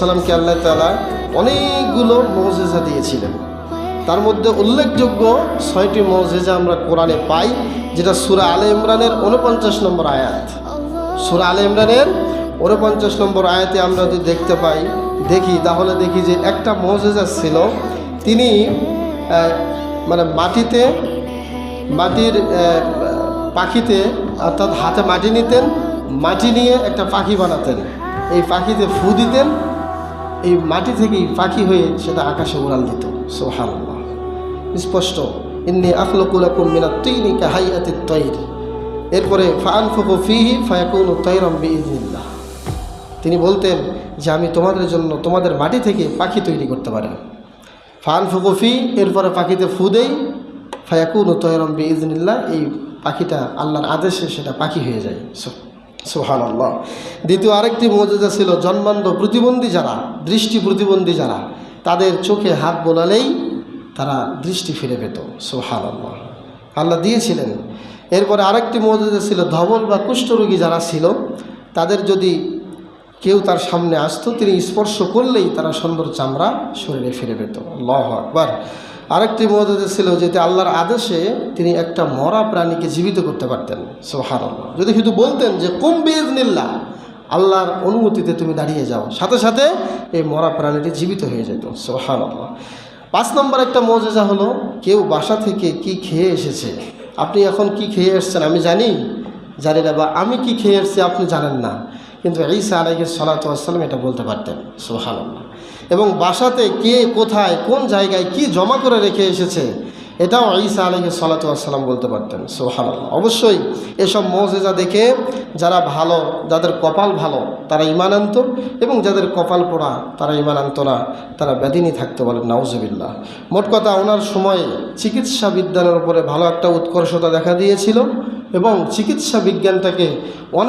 সাল্লামকে আল্লাহ তাআলা অনেকগুলো মুজিজা দিয়েছিলেন। তার মধ্যে উল্লেখযোগ্য 6টি মুজিজা আমরা কোরআনে পাই, যেটা সূরা আলে ইমরানের 49 নম্বর আয়াত। সূরা আলে ইমরানের 49 নম্বর আয়াতে আমরা যদি দেখি তাহলে দেখি যে একটা মুজিজা ছিল, তিনি মানে মাটির পাখিতে, অর্থাৎ হাতে মাটি নিতেন, মাটি নিয়ে একটা পাখি বানাতেন, এই পাখিতে ফু দিতেন, এই মাটি থেকেই পাখি হয়ে সেটা আকাশে উড়াল দিত। সুবহানাল্লাহ। স্পষ্ট, ইন্নী আখলুকু লাকুম মিনাত তিনি কাহাইয়াতিত তাইর। এরপরে ফাআনফুকু ফীহি ফায়াকুনু তায়রাম বিইذনিল্লাহ। তিনি বলতেন যে আমি তোমাদের জন্য তোমাদের মাটি থেকে পাখি তৈরি করতে পারি। ফাআনফুকু ফী, এরপরে পাখিতে ফু দেই, ফায়াকুনু তায়রাম বিইذনিল্লাহ, এই পাখিটা আল্লাহর আদেশে সেটা পাখি হয়ে যায়। সুবহানাল্লাহ। দ্বিতীয় আরেকটি মুজিজা ছিল, জন্মান্ধ প্রতিবন্ধী যারা, দৃষ্টি প্রতিবন্ধী যারা, তাদের চোখে হাত বোলালেই তারা দৃষ্টি ফিরে পেত। সুবহানাল্লাহ, আল্লাহ দিয়েছিলেন। এরপরে আরেকটি মুজিজা ছিল, ধবল বা কুষ্ঠরোগী যারা ছিল, তাদের যদি কেউ তার সামনে আসতো, তিনি স্পর্শ করলেই তারা সুন্দর চামড়া শরীরে ফিরে পেত। আল্লাহু আকবার। আরেকটি মুজিজা ছিল, যেতে আল্লাহর আদেশে তিনি একটা মরা প্রাণীকে জীবিত করতে পারতেন। সুবহানাল্লাহ। যদি শুধু বলতেন যে কুম বিইذনিল্লাহ, আল্লাহর অনুমতিতে তুমি দাঁড়িয়ে যাও, সাথে সাথে এই মরা প্রাণীটি জীবিত হয়ে যেত। সুবহানাল্লাহ। 5 নম্বর একটা মুজিজা হলো, কেউ বাসা থেকে কি খেয়ে এসেছে, আপনি এখন কি খেয়ে এসেছেন আমি জানি না, বা আমি কি খেয়ে এসেছি আপনি জানেন না, কিন্তু ঈসা আলাইহিস সালাতু ওয়াস সালাম এটা বলতে পারতেন। সুবহানাল্লাহ। এবং বাসাতে কে কোথায় কোন জায়গায় কি জমা করে রেখে এসেছে, এটাও ঈসা আলাইহিস সালাতু ওয়াস সালাম বলতে পারতেন। সুবহানাল্লাহ। অবশ্যই এসব মুজিজা দেখে যারা ভালো, যাদের কপাল ভালো তারা ঈমান আনত, এবং যাদের কপাল পোড়া তারা ঈমান আনত না, তারা বেদিনী থাকতে বলেন নাউজুবিল্লাহ। মোট কথা, ওনার সময়ে চিকিৎসা বিজ্ঞানের উপরে ভালো একটা উৎকর্ষতা দেখা দিয়েছিল, এবং চিকিৎসা বিজ্ঞানটাকে অনেক